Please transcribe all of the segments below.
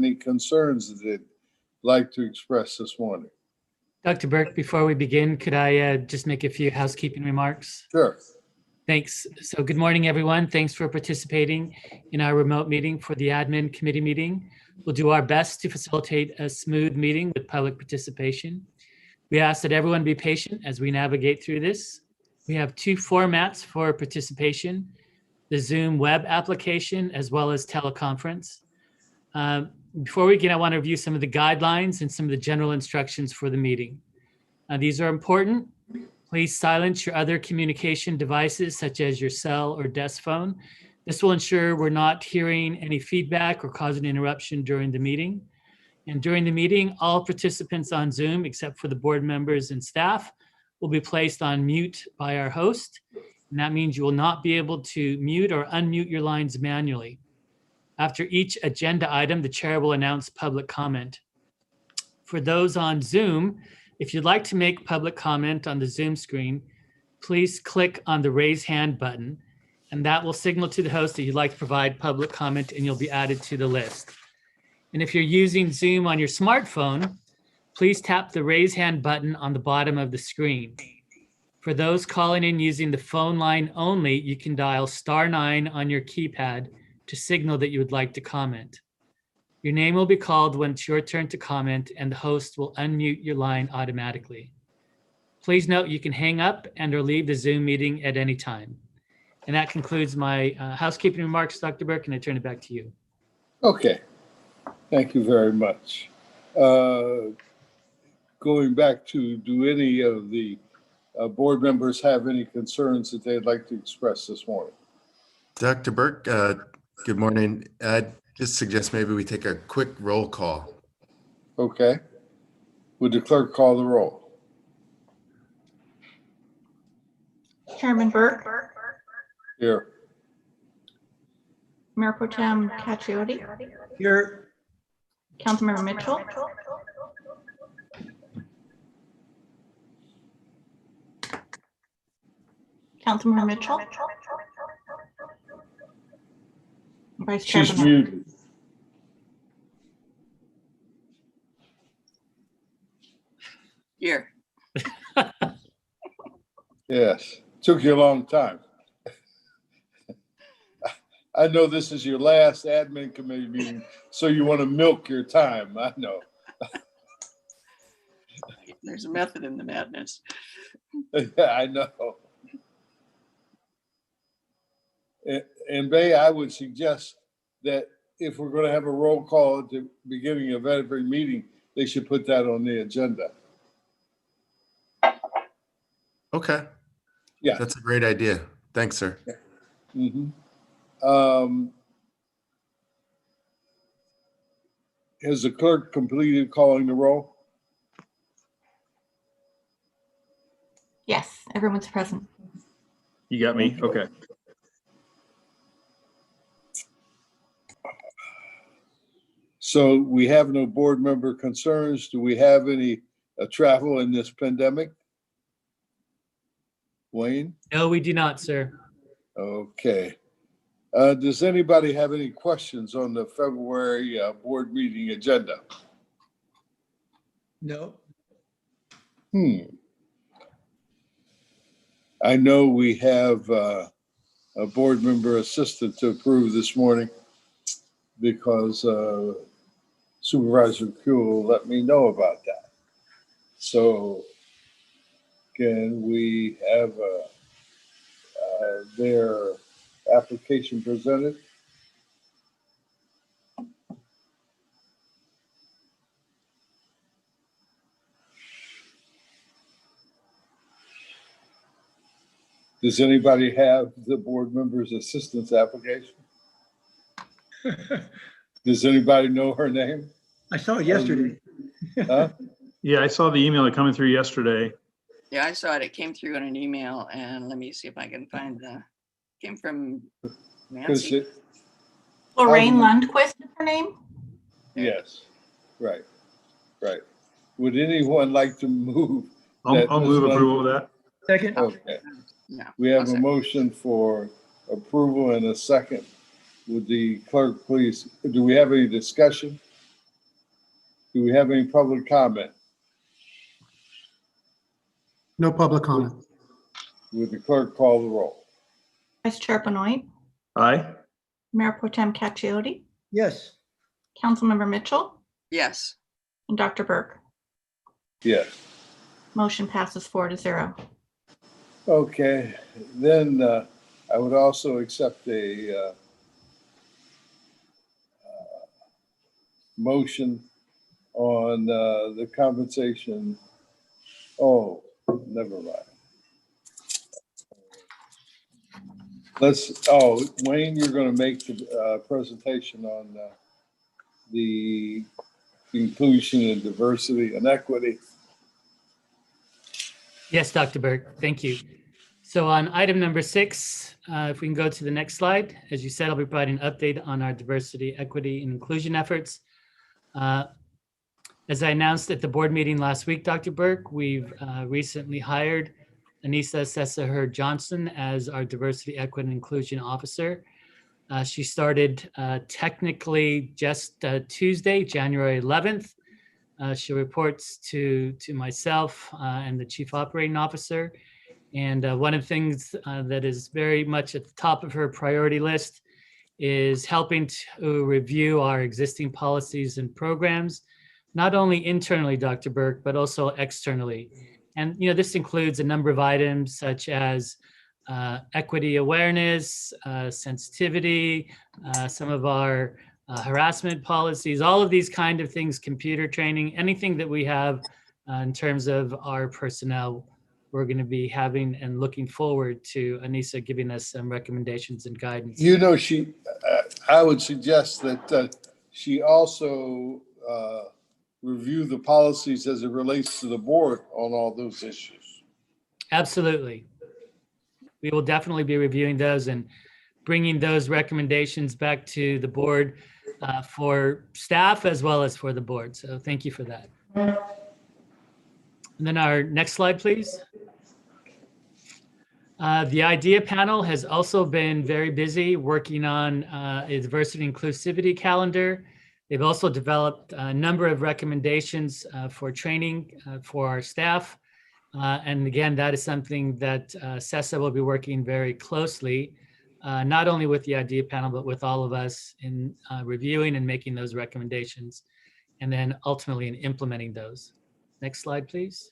any concerns that they'd like to express this morning? Dr. Burke, before we begin, could I just make a few housekeeping remarks? Sure. Thanks. So good morning, everyone. Thanks for participating in our remote meeting for the admin committee meeting. We'll do our best to facilitate a smooth meeting with public participation. We ask that everyone be patient as we navigate through this. We have two formats for participation, the Zoom web application as well as teleconference. Before we begin, I want to review some of the guidelines and some of the general instructions for the meeting. These are important. Please silence your other communication devices such as your cell or desk phone. This will ensure we're not hearing any feedback or causing interruption during the meeting. And during the meeting, all participants on Zoom, except for the board members and staff, will be placed on mute by our host. And that means you will not be able to mute or unmute your lines manually. After each agenda item, the chair will announce public comment. For those on Zoom, if you'd like to make public comment on the Zoom screen, please click on the raise hand button, and that will signal to the host that you'd like to provide public comment, and you'll be added to the list. And if you're using Zoom on your smartphone, please tap the raise hand button on the bottom of the screen. For those calling in using the phone line only, you can dial *9 on your keypad to signal that you would like to comment. Your name will be called when it's your turn to comment, and the host will unmute your line automatically. Please note you can hang up and or leave the Zoom meeting at any time. And that concludes my housekeeping remarks, Dr. Burke, and I turn it back to you. Okay, thank you very much. Going back to, do any of the board members have any concerns that they'd like to express this morning? Dr. Burke, good morning. I'd just suggest maybe we take a quick roll call. Okay. Would the clerk call the roll? Chairman Burke. Here. Mayor Pro Tem Caciotti. Here. Councilmember Mitchell. Councilmember Mitchell. Vice She's Chairman. muted. Here. Yes, took you a long time. I know this is your last admin committee meeting, so you want to milk your time. I know. There's a method in the madness. Yeah, I know. And Bay, I would suggest that if we're going to have a roll call at the beginning of every meeting, they should put that on the agenda. Okay. Yeah. That's a great idea. Thanks, sir. Mm-hmm. Has the clerk completed calling the roll? Yes, everyone's present. You got me? Okay. So we have no board member concerns. Do we have any travel in this pandemic? Wayne? No, we do not, sir. Okay. Does anybody have any questions on the February board meeting agenda? No. I know we have a board member assistant to approve this morning because Supervisor Kuhl let me know about that. So can we have their application presented? Does anybody have the board member's assistant's application? Does anybody know her name? I saw it yesterday. Huh? Yeah, I saw the email coming through yesterday. Yeah, I saw it. It came through in an email, and let me see if I can find the. Came from Nancy. Lorraine Lundquist is her name? Yes, right. Would anyone like to move? I'll move approval of that. Second. Okay, No. we have a second. motion for approval and a second. Would the clerk please, do we have any discussion? Do we have any public comment? No public comment. Would the clerk call the roll? Vice Chair Benoit, Aye. Mayor Pro Tem Caccioti, Yes. Councilmember Mitchell, Yes, and Dr. Burke. Yes. Motion passes 4-0. Okay, then I would also accept a motion on the compensation. Oh, never mind. Wayne, you're going to make the presentation on the inclusion and diversity and equity. Yes, Dr. Burke, thank you. So on item number 6, if we can go to the next slide, as you said, I'll be providing an update on our diversity, equity, and inclusion efforts. As I announced at the board meeting last week, Dr. Burke, we've recently hired Anissa Sessaher Johnson as our diversity, equity, and inclusion officer. She started technically just Tuesday, January 11th. She reports to myself and the chief operating officer. And one of the things that is very much at the top of her priority list is helping to review our existing policies and programs, not only internally, Dr. Burke, but also externally. And this includes a number of items such as equity awareness, sensitivity, some of our harassment policies, all of these kind of things, computer training, anything that we have in terms of our personnel, we're going to be having and looking forward to Anissa giving us some recommendations and guidance. I would suggest that she also review the policies as it relates to the board on all those issues. Absolutely. We will definitely be reviewing those and bringing those recommendations back to the board for staff as well as for the board. So thank you for that. And then our next slide, please. The IDEA panel has also been very busy working on a diversity and inclusivity calendar. They've also developed a number of recommendations for training for our staff. And again, that is something that CESA will be working very closely, not only with the IDEA panel, but with all of us in reviewing and making those recommendations, and then ultimately in implementing those. Next slide, please.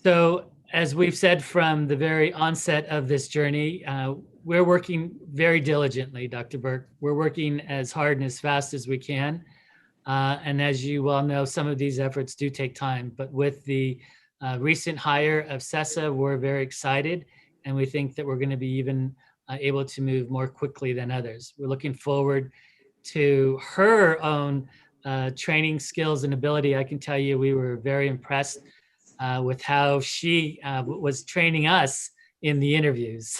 So as we've said from the very onset of this journey, we're working very diligently, Dr. Burke. We're working as hard and as fast as we can. And as you well know, some of these efforts do take time, but with the recent hire of CESA, we're very excited, and we think that we're going to be even able to move more quickly than others. We're looking forward to her own training skills and ability. I can tell you we were very impressed with how she was training us in the interviews.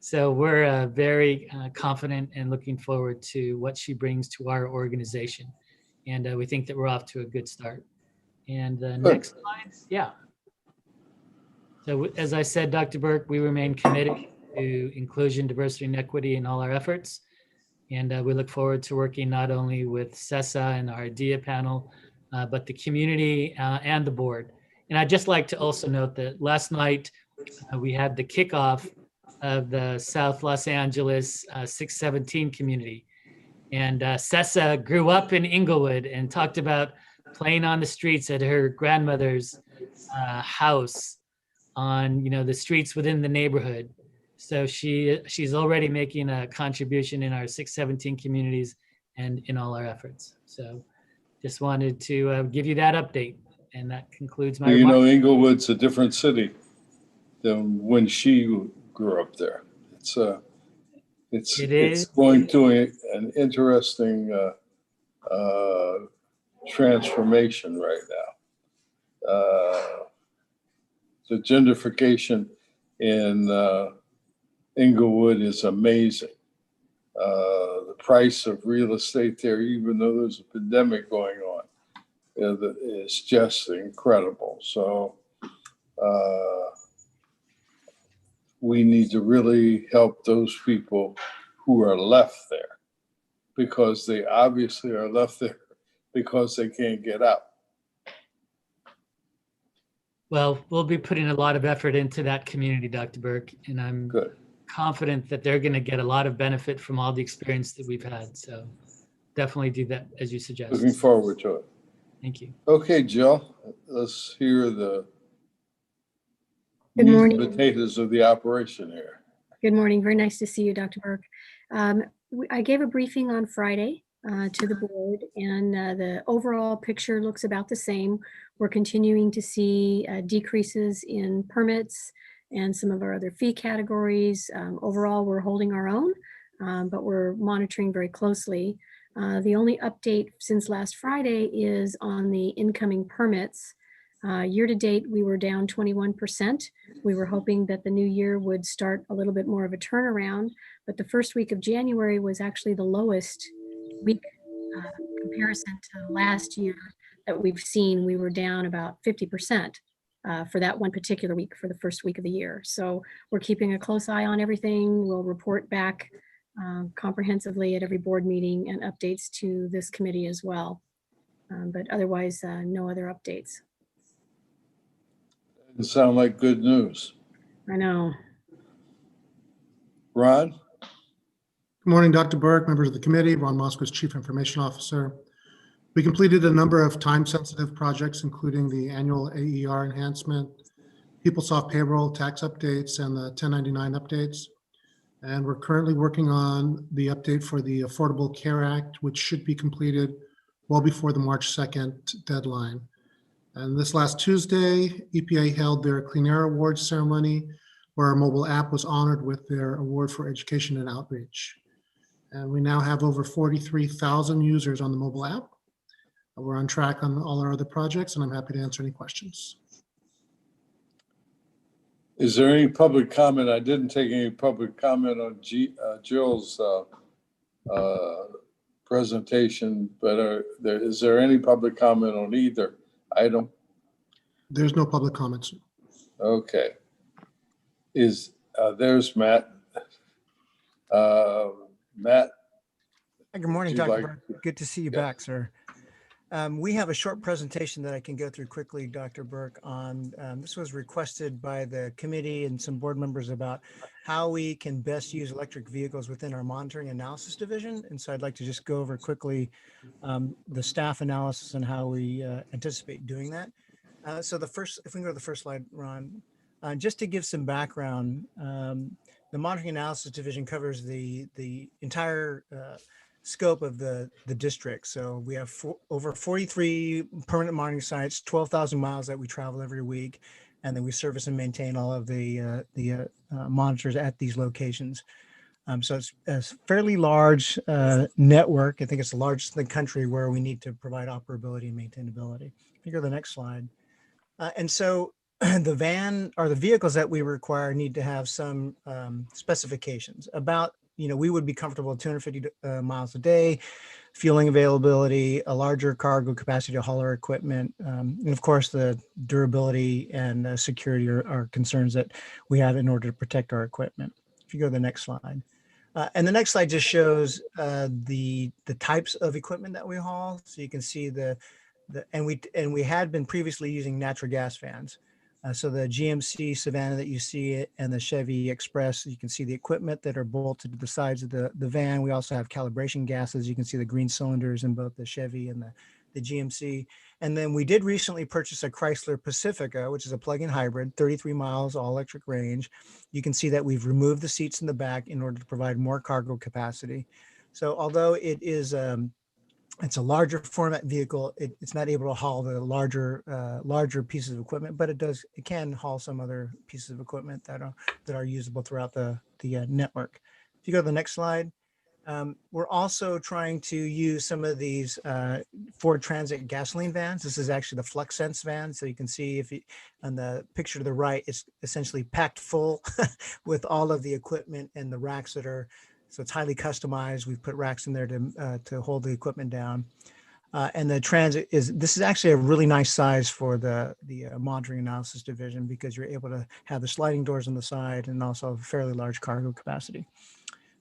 So we're very confident and looking forward to what she brings to our organization. And we think that we're off to a good start. And the next slide, yeah. So as I said, Dr. Burke, we remain committed to inclusion, diversity, and equity in all our efforts. And we look forward to working not only with CESA and our IDEA panel, but the community and the board. And I'd just like to also note that last night we had the kickoff of the South Los Angeles 617 community. And CESA grew up in Inglewood and talked about playing on the streets at her grandmother's house on the streets within the neighborhood. So she's already making a contribution in our 617 communities and in all our efforts. So just wanted to give you that update. And that concludes my remarks. Inglewood's a different city than when she grew up there. It's going through an interesting transformation right now. The gentrification in Inglewood is amazing. The price of real estate there, even though there's a pandemic going on, is just incredible. So we need to really help those people who are left there, because they obviously are left there because they can't get out. Well, we'll be putting a lot of effort into that community, Dr. Burke, and I'm Good. confident that they're going to get a lot of benefit from all the experience that we've had. So definitely do that as you suggest. Looking forward to it. Thank you. Okay, Jill, let's hear the Good meat and morning. potatoes of the operation here. Good morning. Very nice to see you, Dr. Burke. I gave a briefing on Friday to the board, and the overall picture looks about the same. We're continuing to see decreases in permits and some of our other fee categories. Overall, we're holding our own, but we're monitoring very closely. The only update since last Friday is on the incoming permits. Year to date, we were down 21%. We were hoping that the new year would start a little bit more of a turnaround, but the first week of January was actually the lowest week comparison to last year that we've seen. We were down about 50% for that one particular week, for the first week of the year. So we're keeping a close eye on everything. We'll report back comprehensively at every board meeting and updates to this committee as well. But otherwise, no other updates. It sound like good news. I know. Ron? Good morning, Dr. Burke, members of the committee. Ron Moskowitz, Chief Information Officer. We completed a number of time-sensitive projects, including the annual AER enhancement, PeopleSoft payroll tax updates, and the 1099 updates. And we're currently working on the update for the Affordable Care Act, which should be completed well before the March 2nd deadline. And this last Tuesday, EPA held their Clean Air Awards ceremony, where our mobile app was honored with their award for education and outreach. And we now have over 43,000 users on the mobile app. We're on track on all our other projects, and I'm happy to answer any questions. Is there any public comment? I didn't take any public comment on Jill's presentation, but is there any public comment on either item? There's no public comments. Okay. There's Matt. Matt? Good morning, would you Dr. like Burke. Good to see you Yeah. back, sir. We have a short presentation that I can go through quickly, Dr. Burke, on this was requested by the committee and some board members about how we can best use electric vehicles within our monitoring analysis division. And so I'd like to just go over quickly the staff analysis and how we anticipate doing that. So if we can go to the first slide, Ron, just to give some background, the monitoring analysis division covers the entire scope of the district. So we have over 43 permanent monitoring sites, 12,000 miles that we travel every week, and then we service and maintain all of the monitors at these locations. So it's a fairly large network. I think it's the largest in the country where we need to provide operability and maintainability. If you go to the next slide. And so the van or the vehicles that we require need to have some specifications about, we would be comfortable at 250 miles a day, fueling availability, a larger cargo capacity to haul our equipment, and of course the durability and security are concerns that we have in order to protect our equipment. If you go to the next slide. And the next slide just shows the types of equipment that we haul. So you can see and we had been previously using natural gas vans. So the GMC Savannah that you see and the Chevy Express, you can see the equipment that are bolted to the sides of the van. We also have calibration gases. You can see the green cylinders in both the Chevy and the GMC. And then we did recently purchase a Chrysler Pacifica, which is a plug-in hybrid, 33 miles, all electric range. You can see that we've removed the seats in the back in order to provide more cargo capacity. So although it is it's a larger format vehicle, it's not able to haul the larger pieces of equipment, but it can haul some other pieces of equipment that are usable throughout the network. If you go to the next slide, we're also trying to use some of these Ford Transit gasoline vans. This is actually the FlexSense van. So you can see on the picture to the right, it's essentially packed full with all of the equipment and the racks so it's highly customized. We've put racks in there to hold the equipment down. And the Transit this is actually a really nice size for the monitoring analysis division because you're able to have the sliding doors on the side and also a fairly large cargo capacity.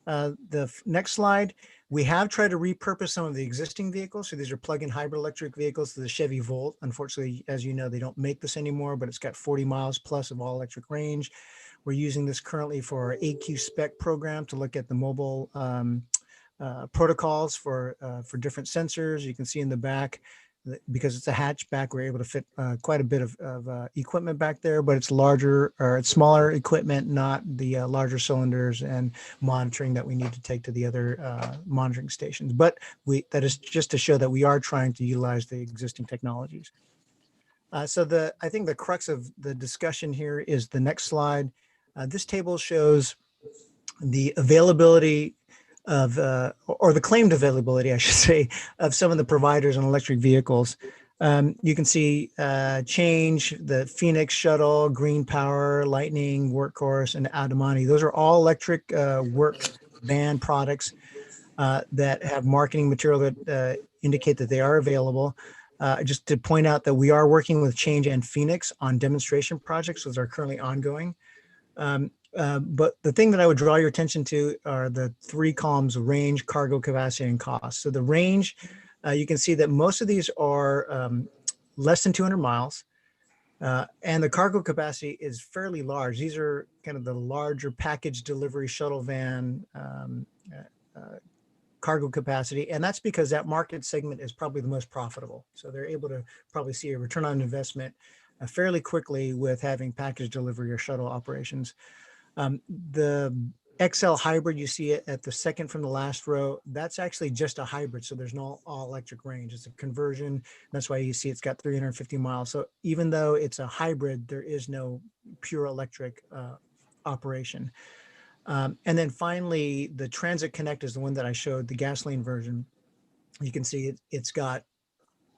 The next slide, We have tried to repurpose some of the existing vehicles. So these are plug-in hybrid electric vehicles to the Chevy Volt. Unfortunately, as you know, they don't make this anymore, but it's got 40 miles plus of all electric range. We're using this currently for our AQ spec program to look at the mobile protocols for different sensors. You can see in the back, because it's a hatchback, we're able to fit quite a bit of equipment back there, but it's larger or it's smaller equipment, not the larger cylinders and monitoring that we need to take to the other monitoring stations. But that is just to show that we are trying to utilize the existing technologies. So I think the crux of the discussion here is the next slide. This table shows the availability of, or the claimed availability, I should say, of some of the providers on electric vehicles. You can see Change, the Phoenix Shuttle, Green Power, Lightning, Workhorse, and Adamani. Those are all electric work van products that have marketing material that indicate that they are available. Just to point out that we are working with Change and Phoenix on demonstration projects, those are currently ongoing. But the thing that I would draw your attention to are the three columns: range, cargo capacity, and cost. So the range, you can see that most of these are less than 200 miles. And the cargo capacity is fairly large. These are kind of the larger package delivery shuttle van cargo capacity. And that's because that market segment is probably the most profitable. So they're able to probably see a return on investment fairly quickly with having package delivery or shuttle operations. The XL hybrid, you see it at the second from the last row, that's actually just a hybrid. So there's no all electric range. It's a conversion. That's why you see it's got 350 miles. So even though it's a hybrid, there is no pure electric operation. And then finally, the Transit Connect is the one that I showed, the gasoline version. You can see it's got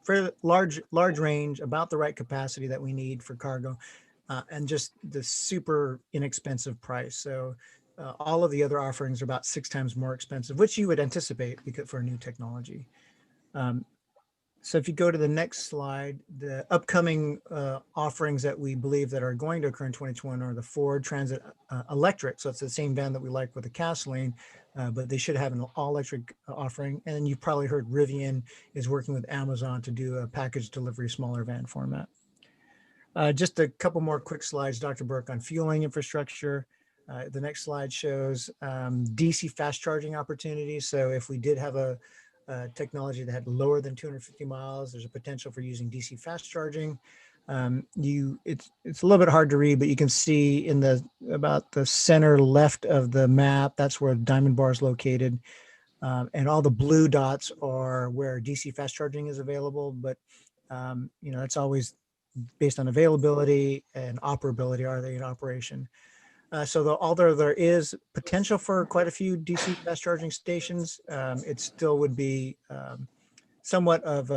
fairly large range, about the right capacity that we need for cargo. And just the super inexpensive price. So all of the other offerings are about 6 times more expensive, which you would anticipate for a new technology. So if you go to the next slide, the upcoming offerings that we believe that are going to occur in 2021 are the Ford Transit Electric. So it's the same van that we like with the gasoline, but they should have an all electric offering. And then you've probably heard Rivian is working with Amazon to do a package delivery, smaller van format. Just a couple more quick slides, Dr. Burke, on fueling infrastructure. The next slide shows DC fast charging opportunities. So if we did have a technology that had lower than 250 miles, there's a potential for using DC fast charging. It's a little bit hard to read, but you can see in about the center left of the map, that's where Diamond Bar is located. And all the blue dots are where DC fast charging is available, but it's always based on availability and operability. Are they in operation? Although there is potential for quite a few DC fast charging stations, it still would be somewhat of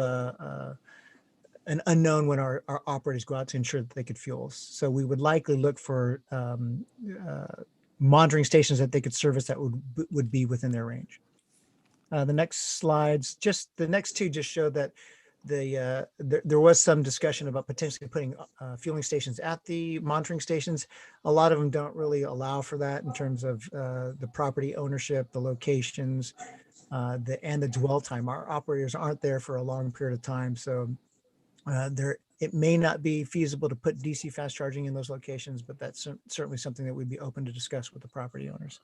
an unknown when our operators go out to ensure that they could fuel. So we would likely look for monitoring stations that they could service that would be within their range. The next slides, the next two just show that there was some discussion about potentially putting fueling stations at the monitoring stations. A lot of them don't really allow for that in terms of the property ownership, the locations, and the dwell time. Our operators aren't there for a long period of time, so it may not be feasible to put DC fast charging in those locations, but that's certainly something that we'd be open to discuss with the property owners.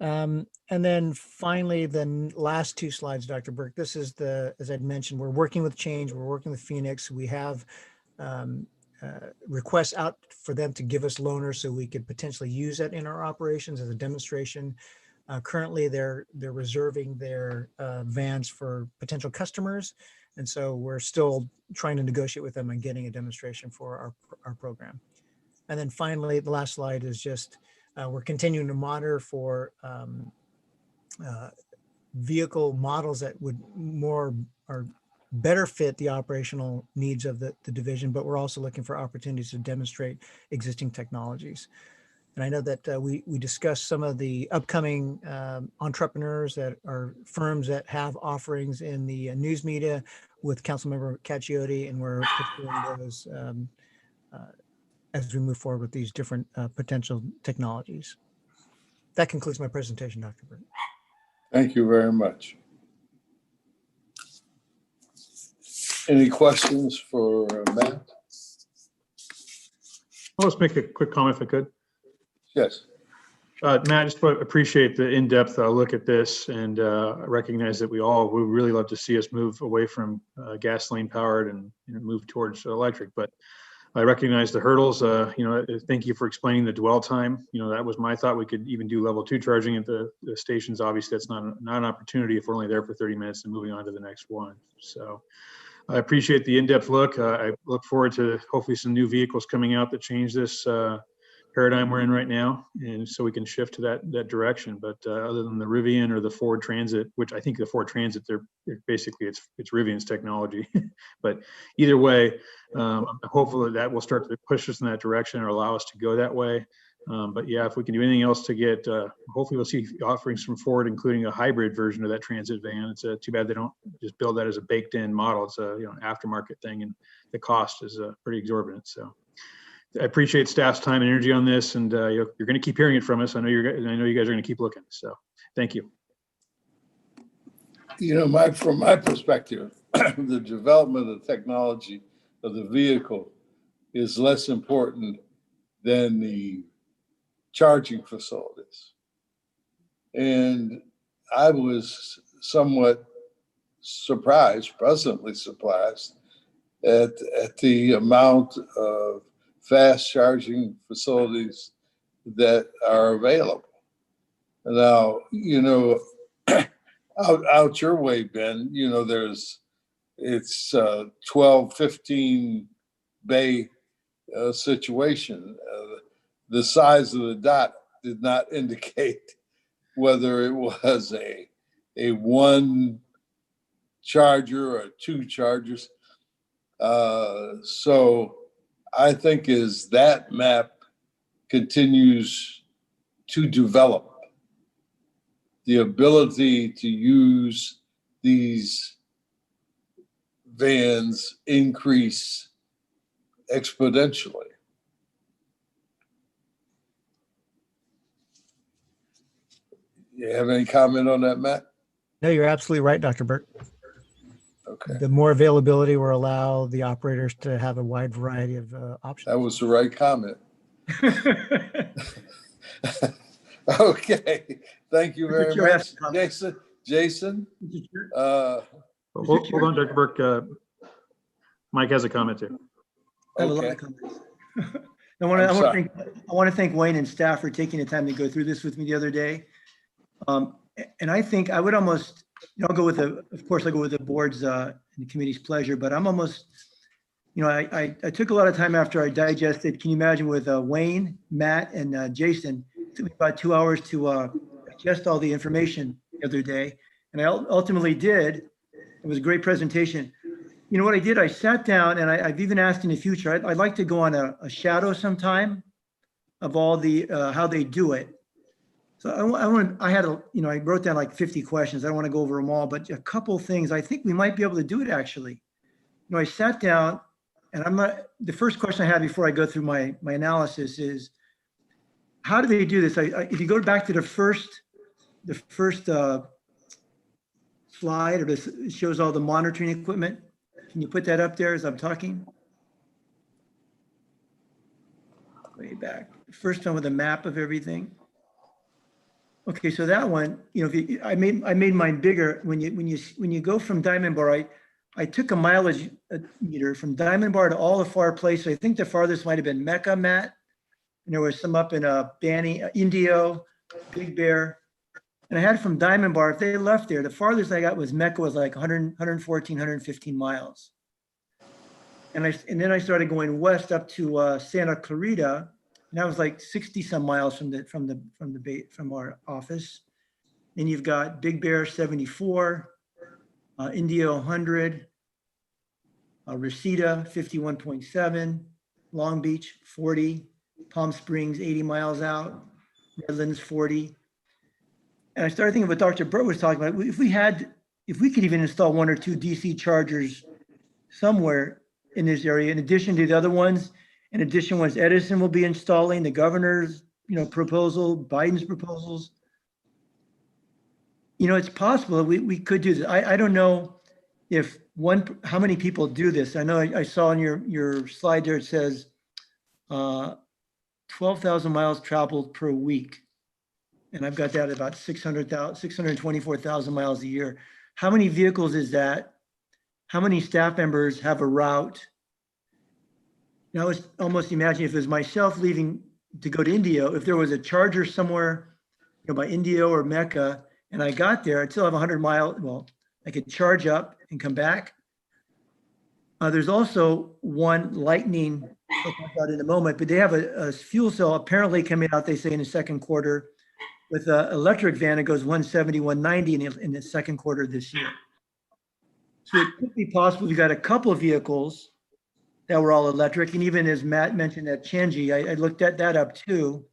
And then finally, the last two slides, Dr. Burke, this is as I'd mentioned, we're working with Change, we're working with Phoenix. We have requests out for them to give us loaners so we could potentially use that in our operations as a demonstration. Currently, they're reserving their vans for potential customers. And so we're still trying to negotiate with them and getting a demonstration for our program. And then finally, the last slide is just, we're continuing to monitor for vehicle models that would more or better fit the operational needs of the division, but we're also looking for opportunities to demonstrate existing technologies. And I know that we discussed some of the upcoming entrepreneurs that are firms that have offerings in the news media with Councilmember Cacchiotti, and we're pursuing those as we move forward with these different potential technologies. That concludes my presentation, Dr. Burke. Thank you very much. Any questions for Matt? I'll just make a quick comment if I could. Yes. Matt, I just appreciate the in-depth look at this, and recognize that we would really love to see us move away from gasoline powered and move towards electric. But I recognize the hurdles. Thank you for explaining the dwell time. That was my thought. We could even do level 2 charging at the stations. Obviously, that's not an opportunity if we're only there for 30 minutes and moving on to the next one. So I appreciate the in-depth look. I look forward to hopefully some new vehicles coming out that change this paradigm we're in right now, and so we can shift to that direction. But other than the Rivian or the Ford Transit, which I think the Ford Transit, it's Rivian's technology. But either way, hopefully that will start to push us in that direction or allow us to go that way. But yeah, if we can do anything else to get, hopefully we'll see offerings from Ford, including a hybrid version of that transit van. It's too bad they don't just build that as a baked in model. It's a an aftermarket thing, and the cost is pretty exorbitant. So I appreciate staff's time and energy on this, and you're going to keep hearing it from us. I know you guys are going to keep looking. So thank you. From my perspective, the development of technology of the vehicle is less important than the charging facilities. And I was somewhat surprised, pleasantly surprised, at the amount of fast charging facilities that are available. Now, out your way, Ben, it's 12, 15 bay situation. The size of the dot did not indicate whether it was a one charger or 2 chargers. So I think as that map continues to develop, the ability to use these vans increase exponentially. You have any comment on that, Matt? No, you're absolutely right, Dr. Burke. Okay, The more availability will allow the operators to have a wide variety of options. that was the right comment. Okay, thank you very Chair, I have much, a comment. Jason. Hold on, Dr. Burke. Mike has a comment too. I have a lot Okay, of comments. I want to thank Wayne and staff for taking the time to go through this with me the other day. And I think I would almost, I'll go with of course I go with the board's and the committee's pleasure, but I'm almost, I took a lot of time after I digested. Can you imagine with Wayne, Matt, and Jason, it took me about 2 hours to digest all the information the other day. And I ultimately did. It was a great presentation. You know what I did? I sat down, and I've even asked in the future, I'd like to go on a shadow sometime of all the, how they do it. So I wrote down like 50 questions. I don't want to go over them all, but a couple of things. I think we might be able to do it actually. I sat down, and the first question I had before I go through my analysis is, how do they do this? If you go back to the first slide, or it shows all the monitoring equipment. Can you put that up there as I'm talking? Way back. First one with a map of everything. Okay, so that one, I made mine bigger. When you go from Diamond Bar, I took a mileage meter from Diamond Bar to all the far places. I think the farthest might have been Mecca, Matt. And there was some up in Banny, Indio, Big Bear. And I had from Diamond Bar, if they left there, the farthest I got was Mecca, was like 114, 115 miles. And then I started going west up to Santa Clarita, and that was like 60 some miles from our office. Then you've got Big Bear 74, Indio 100, Reseda 51.7, Long Beach 40, Palm Springs 80 miles out, Redlands 40. And I started thinking what Dr. Burke was talking about. If we could even install 1 or 2 DC chargers somewhere in this area, in addition to the other ones, in addition ones Edison will be installing, the governor's proposal, Biden's proposals. It's possible we could do this. I don't know if how many people do this. I know I saw on your slide there, it says 12,000 miles traveled per week. And I've got that at about 624,000 miles a year. How many vehicles is that? How many staff members have a route? Now, it's almost imagine if it was myself leaving to go to India, if there was a charger somewhere, by India or Mecca, and I got there, I'd still have 100 miles. Well, I could charge up and come back. There's also one Lightning, I'll talk about in a moment, but they have a fuel cell apparently coming out, they say, in the second quarter with an electric van that goes 170, 190 in the second quarter of this year. So it could be possible we got a couple of vehicles that were all electric. And even as Matt mentioned at Chenji, I looked at that up too.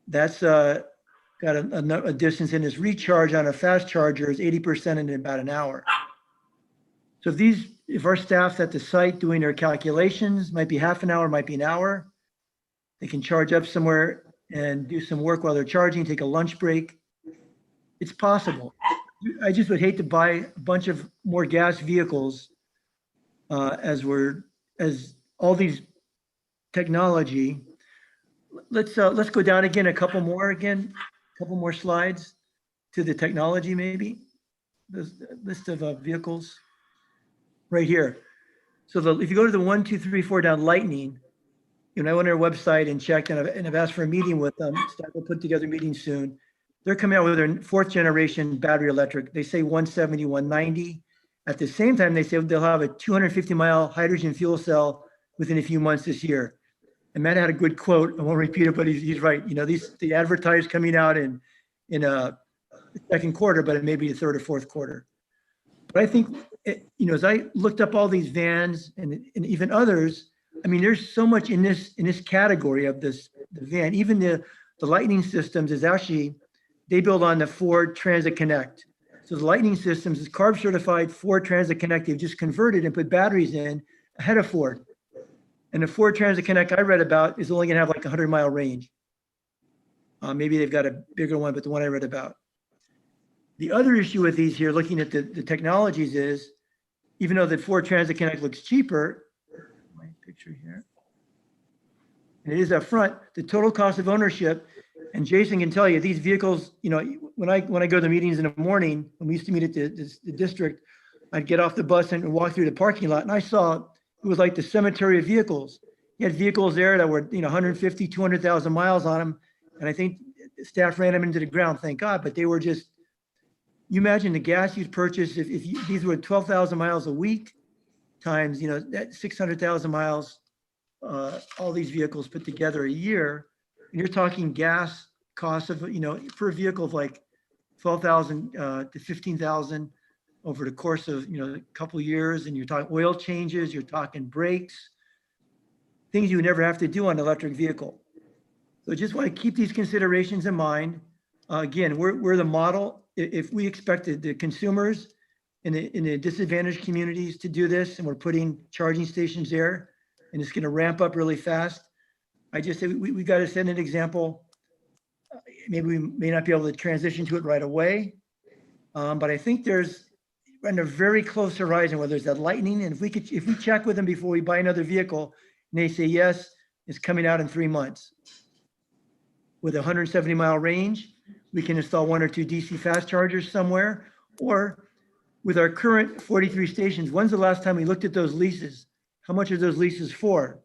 That's got a distance, in its recharge on a fast charger is 80% in about an hour. So if our staff's at the site doing their calculations, might be half an hour, might be an hour, they can charge up somewhere and do some work while they're charging, take a lunch break. It's possible. I just would hate to buy a bunch of more gas vehicles as all these technology. Let's go down again, a couple more slides to the technology, maybe. The list of vehicles right here. So if you go to the 1, 2, 3, 4 down Lightning, I went on their website and checked, and I've asked for a meeting with them. Staff will put together a meeting soon. They're coming out with their 4th generation battery electric. They say 170, 190. At the same time, they say they'll have a 250-mile hydrogen fuel cell within a few months this year. And Matt had a good quote. I won't repeat it, but he's right. The advertised coming out in a second quarter, but it may be the third or fourth quarter. But I think, as I looked up all these vans and even others, there's so much in this category of the van. Even the Lightning systems is actually, they build on the Ford Transit Connect. So the Lightning systems is CARB certified Ford Transit Connect. They've just converted and put batteries in ahead of Ford. And the Ford Transit Connect I read about is only going to have like a 100-mile range. Maybe they've got a bigger one, but the one I read about. The other issue with these here, looking at the technologies, is even though the Ford Transit Connect looks cheaper, my picture here, and it is up front, the total cost of ownership, and Jason can tell you, these vehicles, when I go to the meetings in the morning, when we used to meet at the district, I'd get off the bus and walk through the parking lot, and I saw it was like the cemetery of vehicles. You had vehicles there that were 150, 200,000 miles on them, and I think staff ran them into the ground, thank God, but they were just, you imagine the gas you'd purchase if these were 12,000 miles a week times, that 600,000 miles, all these vehicles put together a year, and you're talking gas costs of, per vehicle of like 12,000 to 15,000 over the course of, a couple of years. And you're talking oil changes, you're talking brakes, things you would never have to do on an electric vehicle. So I just want to keep these considerations in mind. Again, we're the model. If we expected the consumers in the disadvantaged communities to do this, and we're putting charging stations there, and it's going to ramp up really fast, I just say we got to set an example. Maybe we may not be able to transition to it right away, but I think there's on a very close horizon where there's that Lightning, and if we check with them before we buy another vehicle, and they say yes, it's coming out in 3 months with a 170-mile range, we can install 1 or 2 DC fast chargers somewhere. Or with our current 43 stations, when's the last time we looked at those leases? How much are those leases for?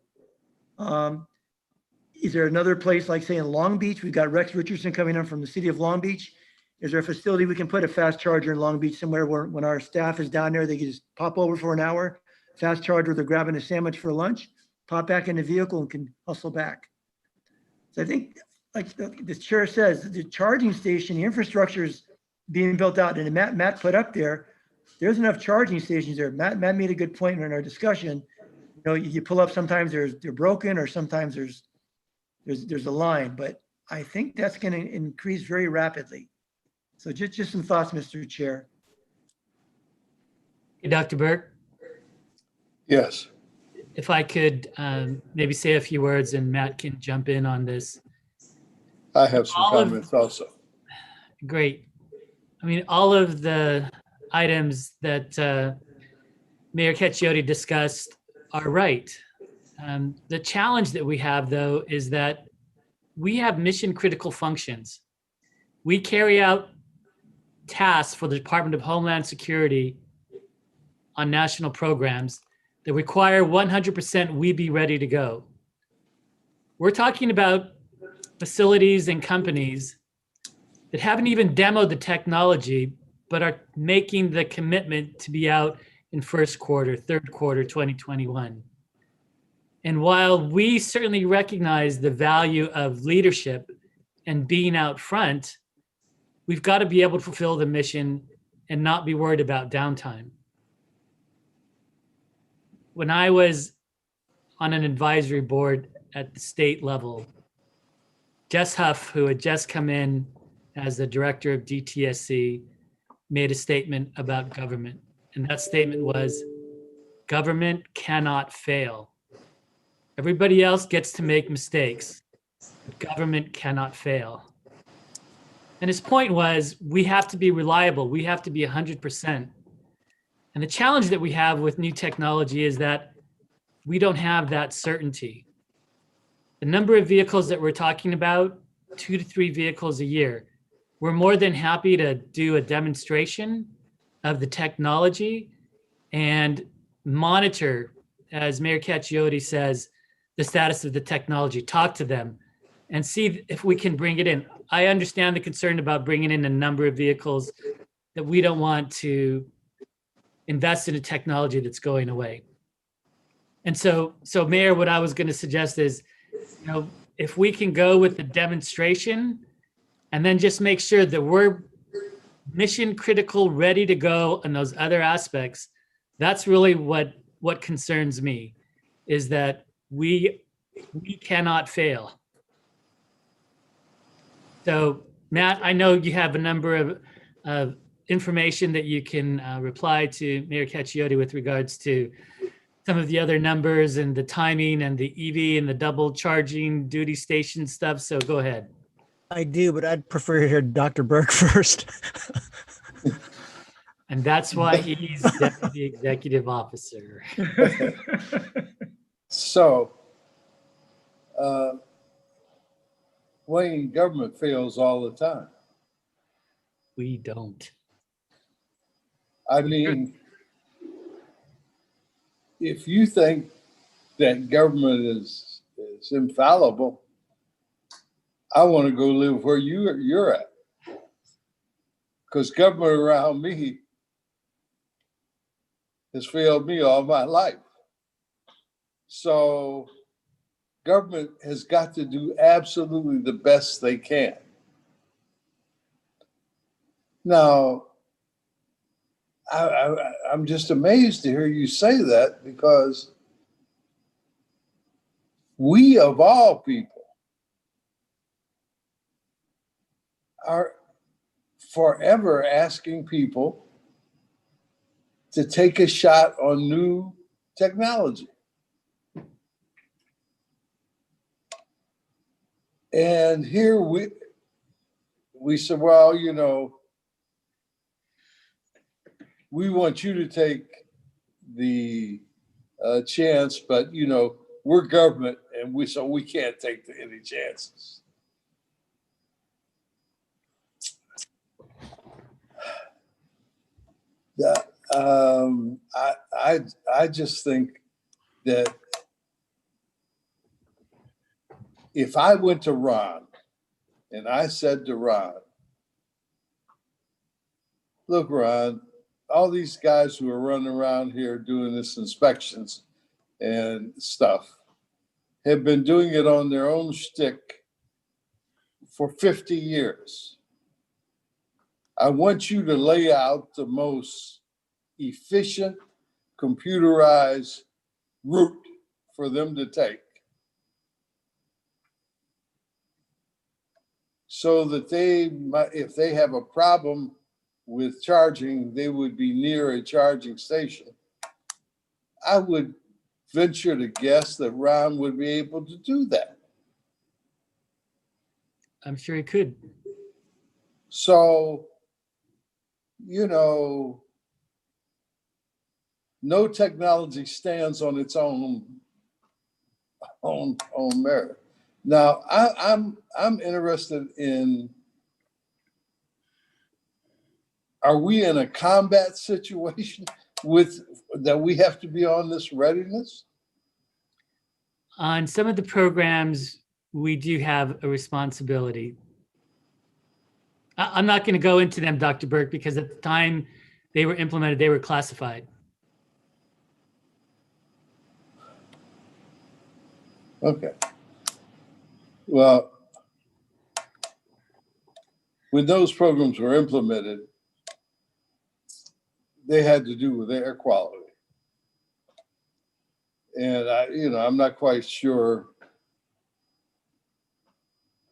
Is there another place, like say in Long Beach? We've got Rex Richardson coming in from the city of Long Beach. Is there a facility we can put a fast charger in Long Beach somewhere where when our staff is down there, they can just pop over for an hour, fast charger, they're grabbing a sandwich for lunch, pop back in the vehicle and can hustle back. So I think, like the chair says, the charging station, the infrastructure is being built out, and Matt put up there's enough charging stations there. Matt made a good point in our discussion. You pull up, sometimes they're broken, or sometimes there's a line, but I think that's going to increase very rapidly. So just some thoughts, Mr. Chair. Hey, Dr. Burke, Yes. if I could maybe say a few words, and Matt can jump in on this. I have some All of- comments also. Great. I mean, all of the items that Mayor Cacchiotti discussed are right. The challenge that we have, though, is that we have mission critical functions. We carry out tasks for the Department of Homeland Security on national programs that require 100% we be ready to go. We're talking about facilities and companies that haven't even demoed the technology, but are making the commitment to be out in first quarter, third quarter 2021. And while we certainly recognize the value of leadership and being out front, we've got to be able to fulfill the mission and not be worried about downtime. When I was on an advisory board at the state level, Jess Huff, who had just come in as the director of DTSC, made a statement about government. And that statement was, government cannot fail. Everybody else gets to make mistakes, but government cannot fail. And his point was, we have to be reliable. We have to be 100%. And the challenge that we have with new technology is that we don't have that certainty. The number of vehicles that we're talking about, 2 to 3 vehicles a year, we're more than happy to do a demonstration of the technology and monitor, as Mayor Cacchiotti says, the status of the technology, talk to them and see if we can bring it in. I understand the concern about bringing in a number of vehicles that we don't want to invest in a technology that's going away. And so Mayor, what I was going to suggest is, if we can go with the demonstration and then just make sure that we're mission critical, ready to go on those other aspects, that's really what concerns me, is that we cannot fail. So Matt, I know you have a number of information that you can reply to Mayor Cacchiotti with regards to some of the other numbers and the timing and the EV and the double charging duty station stuff. So go ahead. I do, but I'd prefer to hear Dr. Burke first. And that's why he's Deputy Executive Officer. So, Wayne, government fails all the time. We don't. I mean, if you think that government is infallible, I want to go live where you're at, because government around me has failed me all my life. So government has got to do absolutely the best they can. Now, I'm just amazed to hear you say that, because we of all people are forever asking people to take a shot on new technology. And here we said, well, we want you to take the chance, but we're government, and we can't take any chances. I just think that if I went to Ron and I said to Ron, look, Ron, all these guys who are running around here doing this inspections and stuff have been doing it on their own shtick for 50 years. I want you to lay out the most efficient, computerized route for them to take, so that if they have a problem with charging, they would be near a charging station. I would venture to guess that Ron would be able to do that. I'm sure he could. So you know, no technology stands on its own merit. Now, I'm interested in, are we in a combat situation with that we have to be on this readiness? On some of the programs, we do have a responsibility. I'm not going to go into them, Dr. Burke, because at the time they were implemented, they were classified. Okay. Well, when those programs were implemented, they had to do with air quality. And I'm not quite sure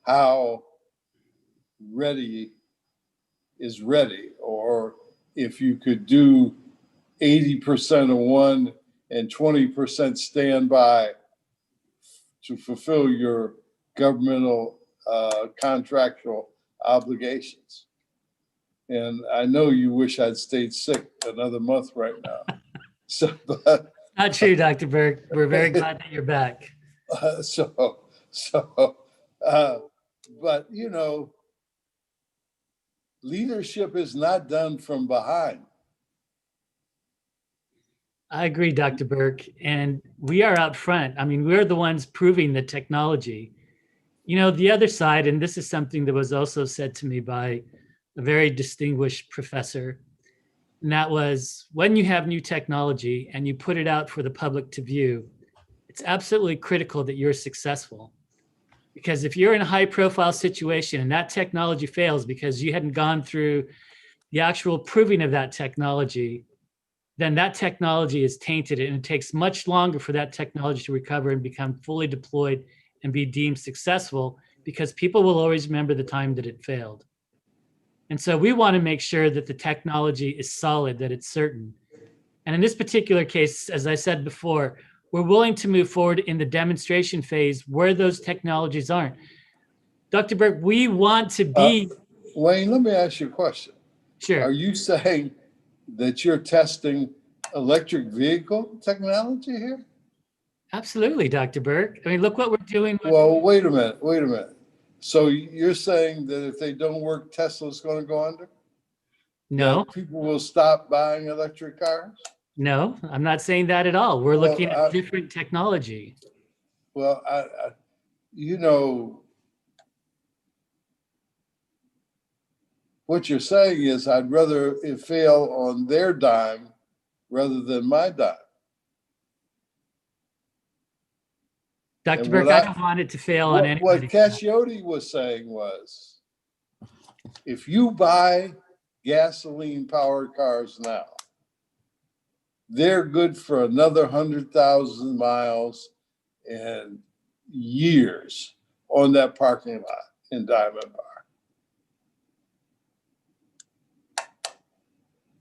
how ready is ready, or if you could do 80% of one and 20% standby to fulfill your governmental contractual obligations. And I know you wish I'd stayed sick another month right now. So, but Not true, Dr. Burke. We're very glad that you're back. But leadership is not done from behind. I agree, Dr. Burke. And we are out front. I mean, we're the ones proving the technology. The other side, and this is something that was also said to me by a very distinguished professor, and that was, when you have new technology and you put it out for the public to view, it's absolutely critical that you're successful. Because if you're in a high profile situation and that technology fails because you hadn't gone through the actual proving of that technology, then that technology is tainted, and it takes much longer for that technology to recover and become fully deployed and be deemed successful, because people will always remember the time that it failed. And so we want to make sure that the technology is solid, that it's certain. And in this particular case, as I said before, we're willing to move forward in the demonstration phase where those technologies aren't. Dr. Burke, we want to be. Wayne, let me ask you a question. Sure. Are you saying that you're testing electric vehicle technology here? Absolutely, Dr. Burke. I mean, look what we're doing. Well, wait a minute. So you're saying that if they don't work, Tesla's going to go under? No. That people will stop buying electric cars? No, I'm not saying that at all. We're looking at different technology. Well, what you're saying is I'd rather it fail on their dime rather than my dime. Dr. Burke, I don't want it to fail on anybody. What Casciotti was saying was, if you buy gasoline-powered cars now, they're good for another 100,000 miles and years on that parking lot in Diamond Bar.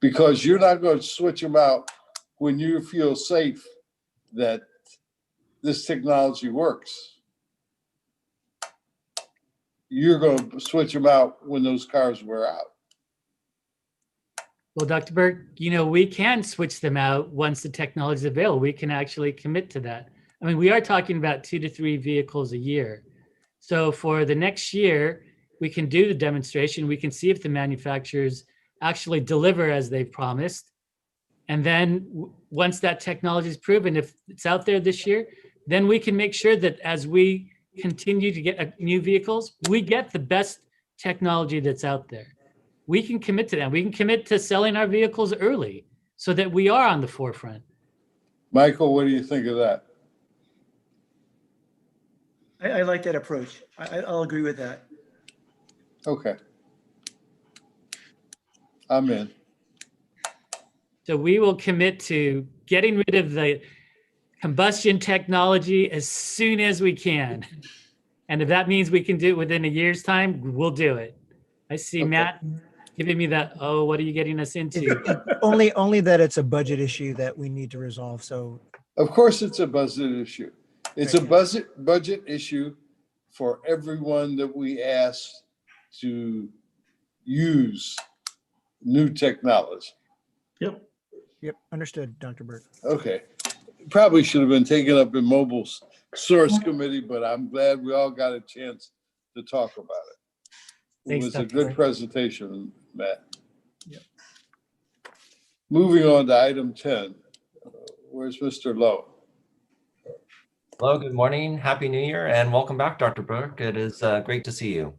Because you're not going to switch them out when you feel safe that this technology works. You're going to switch them out when those cars wear out. Well, Dr. Burke, we can switch them out once the technology is available. We can actually commit to that. I mean, we are talking about 2 to 3 vehicles a year. So for the next year, we can do the demonstration. We can see if the manufacturers actually deliver as they've promised. And then once that technology is proven, if it's out there this year, then we can make sure that as we continue to get new vehicles, we get the best technology that's out there. We can commit to that. We can commit to selling our vehicles early so that we are on the forefront. Michael, what do you think of that? I like that approach. I'll agree with that. Okay. I'm in. So we will commit to getting rid of the combustion technology as soon as we can. And if that means we can do it within a year's time, we'll do it. I see Matt giving me that, oh, what are you getting us into? Only that it's a budget issue that we need to resolve. So of course it's a budget issue. It's a budget issue for everyone that we ask to use new technology. Yep. Yep, understood, Dr. Burke. Okay. Probably should have been taken up in mobile source committee, but I'm glad we all got a chance to talk about it. It Thanks, was a Dr. good Burke. presentation, Matt. Yep. Moving on to item 10. Where's Mr. Lowe? Hello, good morning, Happy New Year, and welcome back, Dr. Burke. It is great to see you.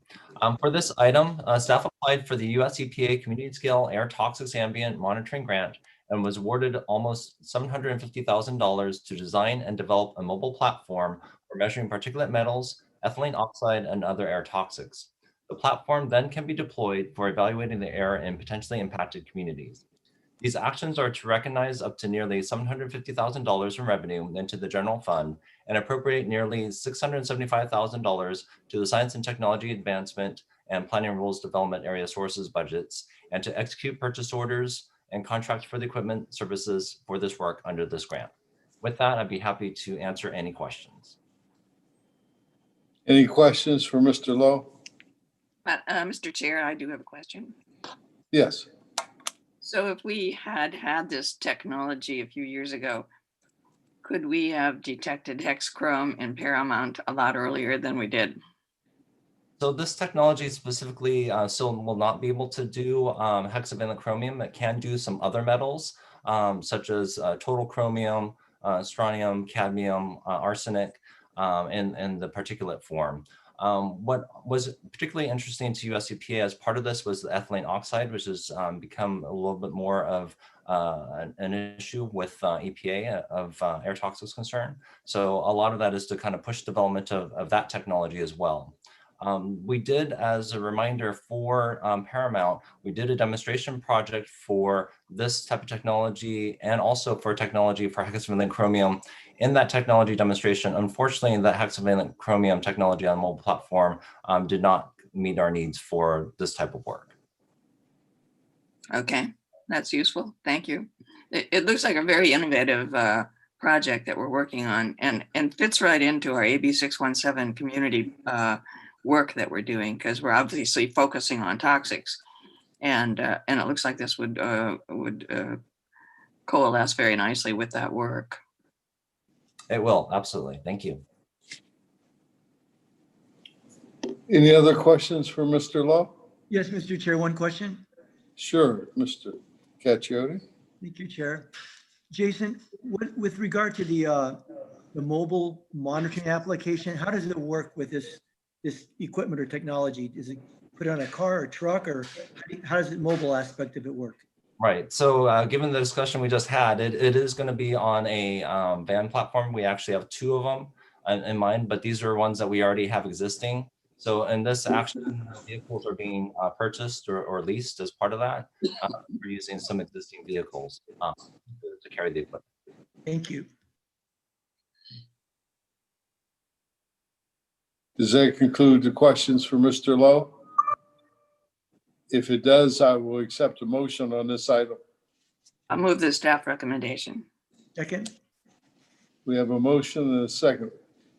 For this item, staff applied for the US EPA Community Scale Air Toxics Ambient Monitoring Grant and was awarded almost $750,000 to design and develop a mobile platform for measuring particulate metals, ethylene oxide, and other air toxics. The platform then can be deployed for evaluating the air in potentially impacted communities. These actions are to recognize up to nearly $750,000 in revenue into the general fund and appropriate nearly $675,000 to the Science and Technology Advancement and Planning Rules Development Area Sources budgets, and to execute purchase orders and contracts for the equipment services for this work under this grant. With that, I'd be happy to answer any questions. Any questions for Mr. Lowe? Mr. Chair, I do have a question. Yes. So if we had this technology a few years ago, could we have detected hexchrome and paramount a lot earlier than we did? So this technology specifically still will not be able to do hexavalent chromium. It can do some other metals, such as total chromium, strontium, cadmium, arsenic, in the particulate form. What was particularly interesting to US EPA as part of this was the ethylene oxide, which has become a little bit more of an issue with EPA of air toxics concern. So a lot of that is to kind of push development of that technology as well. We did, as a reminder for Paramount, we did a demonstration project for this type of technology and also for technology for hexavalent chromium. In that technology demonstration, unfortunately, that hexavalent chromium technology on mobile platform did not meet our needs for this type of work. Okay, that's useful. Thank you. It looks like a very innovative project that we're working on and fits right into our AB 617 community work that we're doing, because we're obviously focusing on toxics, and it looks like this would coalesce very nicely with that work. It will, absolutely. Thank you. Any other questions for Mr. Lowe? Yes, Mr. Chair, one question. Sure, Mr. Cacchiotti. Thank you, Chair. Jason, with regard to the mobile monitoring application, how does it work with this equipment or technology? Is it put on a car or truck, or how does the mobile aspect of it work? Right. So given the discussion we just had, it is going to be on a van platform. We actually have two of them in mind, but these are ones that we already have existing. So in this action, vehicles are being purchased or leased as part of that. We're using some existing vehicles to carry the equipment. Thank you. Does that conclude the questions for Mr. Lowe? If it does, I will accept a motion on this item. I'll move the staff recommendation. Second. We have a motion and a second.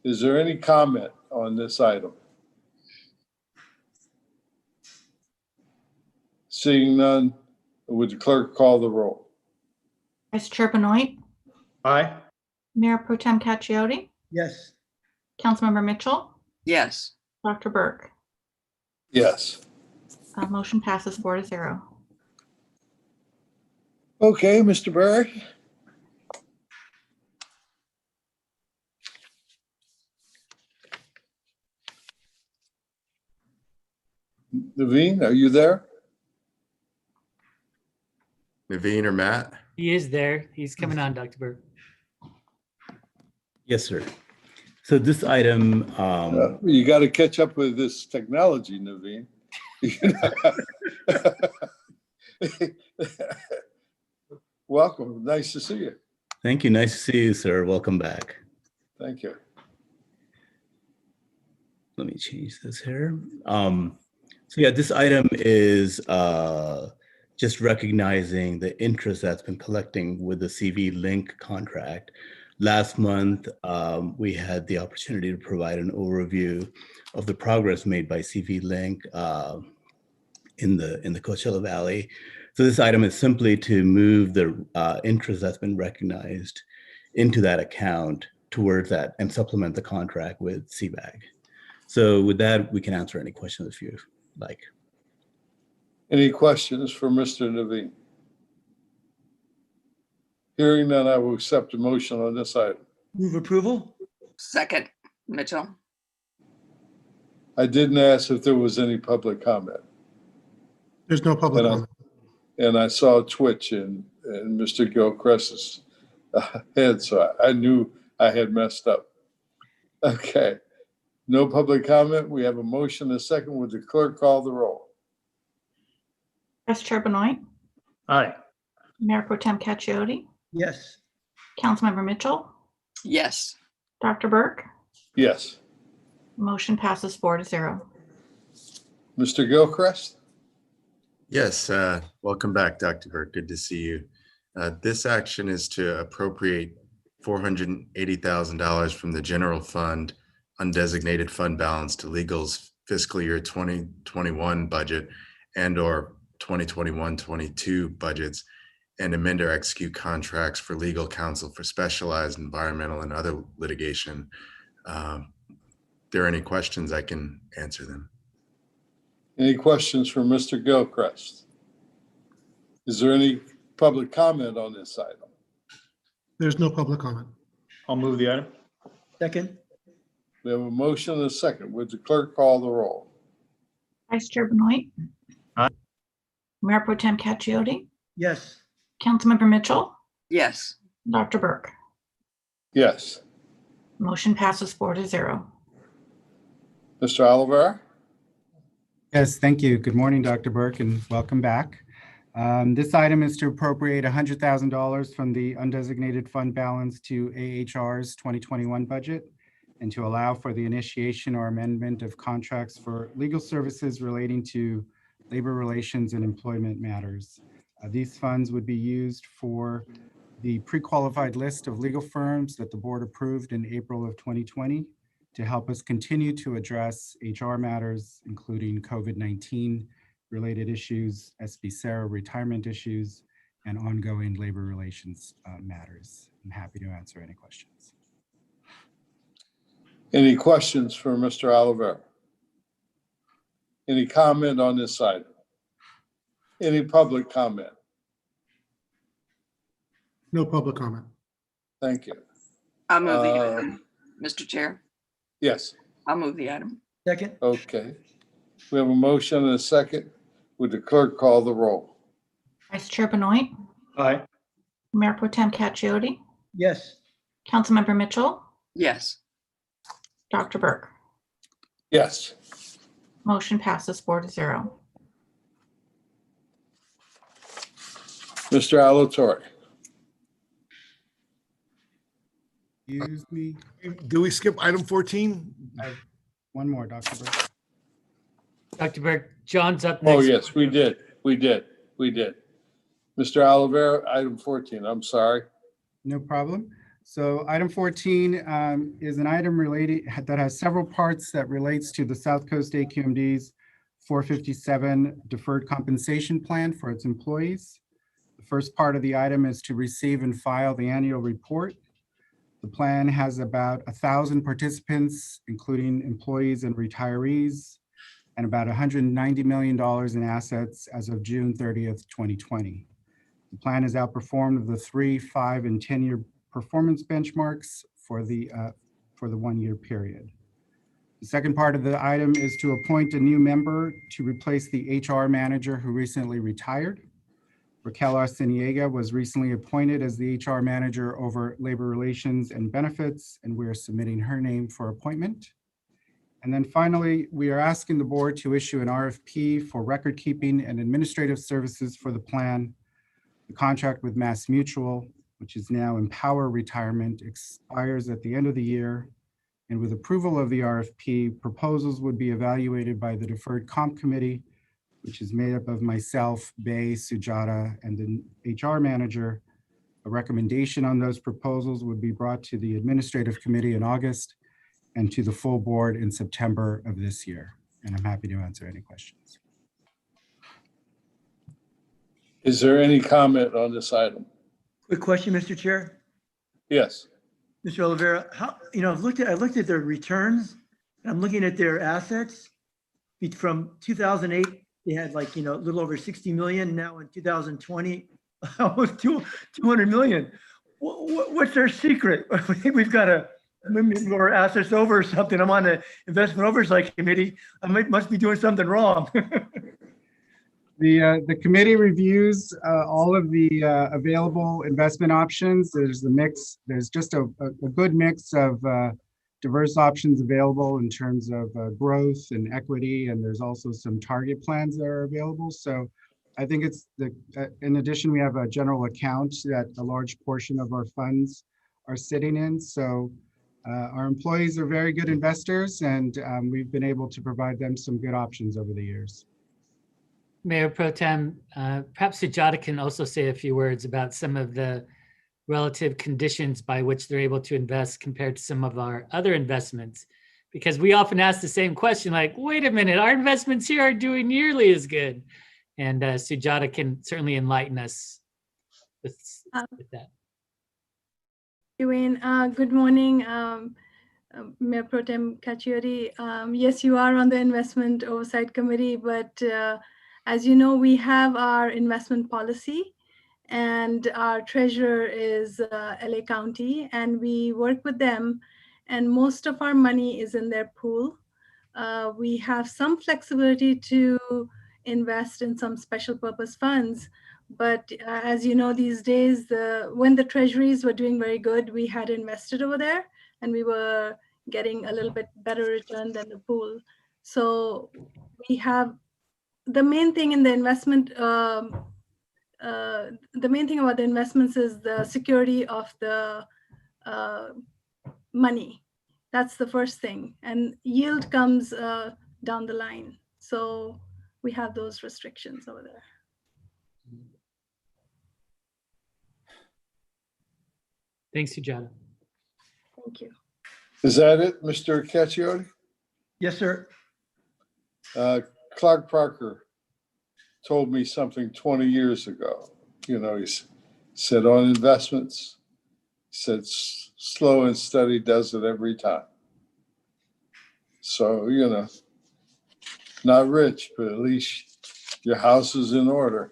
Is there any comment on this item? Seeing none, would the clerk call the roll? Vice Chair Benoit, Aye. Mayor Pro Tem Cacchiotti, Yes. Councilmember Mitchell, Yes. Dr. Burke. Yes. Motion passes 4-0. Okay, Mr. Barry. Naveen, are you there? Naveen or Matt? He is there. He's coming on, Dr. Burke. Yes, sir. So this item, You got to catch up with this technology, Naveen. Welcome. Nice to see you. thank you. Nice to see you, sir. Welcome back. Thank you. Let me change this here. So yeah, this item is just recognizing the interest that's been collecting with the CV Link contract. Last month, we had the opportunity to provide an overview of the progress made by CV Link in the Coachella Valley. So this item is simply to move the interest that's been recognized into that account towards that and supplement the contract with CBAG. So with that, we can answer any questions if you like. Any questions for Mr. Naveen? Hearing none, I will accept a motion on this item. Move approval? Second, Mitchell. I didn't ask if there was any public comment. There's no public And I- comment. And I saw twitch in Mr. Gilchrist's head, so I knew I had messed up. Okay. No public comment. We have a motion, a second. Would the clerk call the roll? Vice Chair Benoit, Aye. Mayor Pro Tem Cacciodi, Yes. Councilmember Mitchell, Yes. Dr. Burke, Yes. motion passes 4-0. Mr. Gilchrist? Yes, welcome back, Dr. Burke. Good to see you. This action is to appropriate $480,000 from the general fund undesignated fund balance to legal's fiscal year 2021 budget and/or 2021-22 budgets, and amend or execute contracts for legal counsel for specialized environmental and other litigation. If there are any questions, I can answer them. Any questions for Mr. Gilchrist? Is there any public comment on this item? There's no public comment. I'll move the item. Second? We have a motion and a second. Would the clerk call the roll? Vice Chair Benoit. Aye. Mayor Pro Tem Cacciodi, Yes. Councilmember Mitchell, Yes. Dr. Burke, Yes. motion passes 4-0. Mr. Oliver? Yes, thank you. Good morning, Dr. Burke, and welcome back. This item is to appropriate $100,000 from the undesignated fund balance to AHR's 2021 budget and to allow for the initiation or amendment of contracts for legal services relating to labor relations and employment matters. These funds would be used for the pre-qualified list of legal firms that the board approved in April of 2020 to help us continue to address HR matters, including COVID-19 related issues, SB Sarah retirement issues, and ongoing labor relations matters. I'm happy to answer any questions. Any questions for Mr. Oliver? Any comment on this item? Any public comment? No public comment. Thank you. I'll move the item, Mr. Chair. Yes, I'll move the item. Second? okay. We have a motion and a second. Would the clerk call the roll? Vice Chair Benoit, Aye. Mayor Pro Tem Cacciodi, Yes. Councilmember Mitchell, Yes. Dr. Burke, Yes. motion passes 4-0. Mr. Alatorre? Excuse me. Do we skip item 14? One more, Dr. Burke. Dr. Burke, John's up next. Oh, yes, we did. Mr. Oliver, item 14, I'm sorry. No problem. So item 14 is an item related that has several parts that relates to the South Coast AQMD's 457 deferred compensation plan for its employees. The first part of the item is to receive and file the annual report. The plan has about 1,000 participants, including employees and retirees, and about $190 million in assets as of June 30th, 2020. The plan has outperformed the 3, 5, and 10-year performance benchmarks for the 1-year period. The second part of the item is to appoint a new member to replace the HR manager who recently retired. Raquel Arciniega was recently appointed as the HR manager over labor relations and benefits, and we are submitting her name for appointment. And then finally, we are asking the board to issue an RFP for record keeping and administrative services for the plan. The contract with Mass Mutual, which is now Empower Retirement, expires at the end of the year. And with approval of the RFP, proposals would be evaluated by the Deferred Comp Committee, which is made up of myself, Bay, Sujata, and the HR manager. A recommendation on those proposals would be brought to the Administrative Committee in August and to the full board in September of this year. And I'm happy to answer any questions. Is there any comment on this item? Quick question, Mr. Chair. Yes. Mr. Oliveira, how, I looked at their returns, and I'm looking at their assets. From 2008, they had like, a little over 60 million. Now in 2020, almost 200 million. What's their secret? I think we've got to move more assets over or something. I'm on the investment oversight committee. I must be doing something wrong. The committee reviews all of the available investment options. There's a mix. There's just a good mix of diverse options available in terms of growth and equity, and there's also some target plans that are available. So I think it's in addition, we have a general account that a large portion of our funds are sitting in. So our employees are very good investors, and we've been able to provide them some good options over the years. Mayor Pro Tem, perhaps Sujata can also say a few words about some of the relative conditions by which they're able to invest compared to some of our other investments. Because we often ask the same question, like, wait a minute, our investments here are doing nearly as good. And Sujata can certainly enlighten us with that. Dwayne, good morning, Mayor Pro Tem Caccioli. Yes, you are on the Investment Oversight Committee, but as you know, we have our investment policy, and our treasurer is LA County, and we work with them, and most of our money is in their pool. We have some flexibility to invest in some special purpose funds, but as you know, these days, when the treasuries were doing very good, we had invested over there, and we were getting a little bit better return than the pool. So we have the main thing in the investment, the main thing about the investments is the security of the money. That's the first thing. And yield comes down the line. So we have those restrictions over there. Thanks, Sujata. Thank you. Is that it, Mr. Caccioli? Yes, sir. Clark Parker told me something 20 years ago. He said on investments, he said slow and steady does it every time. So, not rich, but at least your house is in order.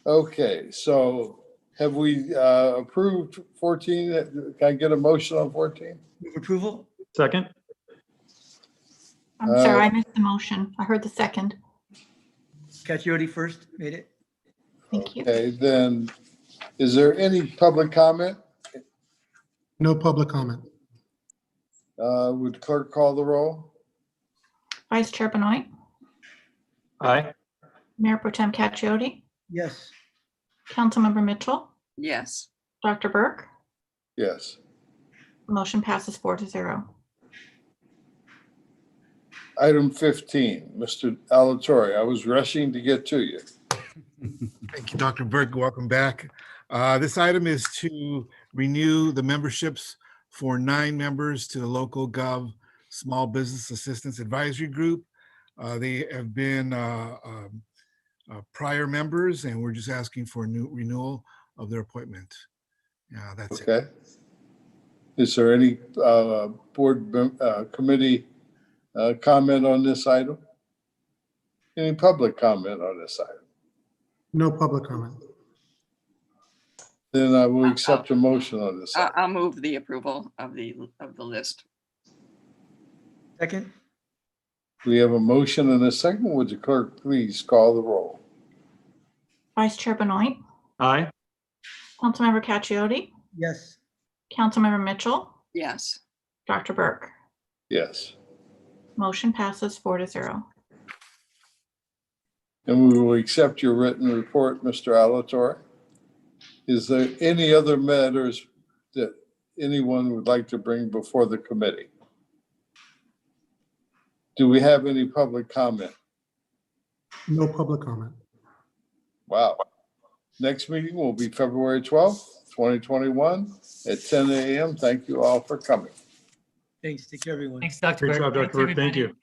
Okay, so have we approved 14? Can I get a motion on 14? Move approval? Second? I'm sorry, I missed the motion. I heard the second. Caccioli first made it. Thank you. Okay, then, is there any public comment? No public comment. Would clerk call the roll? Vice Chair Benoit, Aye. Mayor Pro Tem Caccioli, Yes. Councilmember Mitchell, Yes. Dr. Burke. Yes. Motion passes 4-0. Item 15, Mr. Alatorre, I was rushing to get to you. Thank you, Dr. Burke. Welcome back. This item is to renew the memberships for 9 members to the local Gov Small Business Assistance Advisory Group. They have been prior members, and we're just asking for a new renewal of their appointment. That's it. Okay. Is there any board committee comment on this item? Any public comment on this item? No public comment. Then I will accept a motion on this item. I'll move the approval of the list. Second? We have a motion and a second. Would the clerk please call the roll? Vice Chair Benoit, Aye. Councilmember Caccioli, Yes. Councilmember Mitchell, Yes. Dr. Burke. Yes. Motion passes 4-0. And we will accept your written report, Mr. Alatorre. Is there any other matters that anyone would like to bring before the committee? Do we have any public comment? No public comment. Wow. Next meeting will be February 12th, 2021 at 10 a.m. Thank you all for coming. Thanks. Take care, everyone. Thanks, Dr. Great Burke. job, Dr. Thanks, Burke. Thank everybody. you.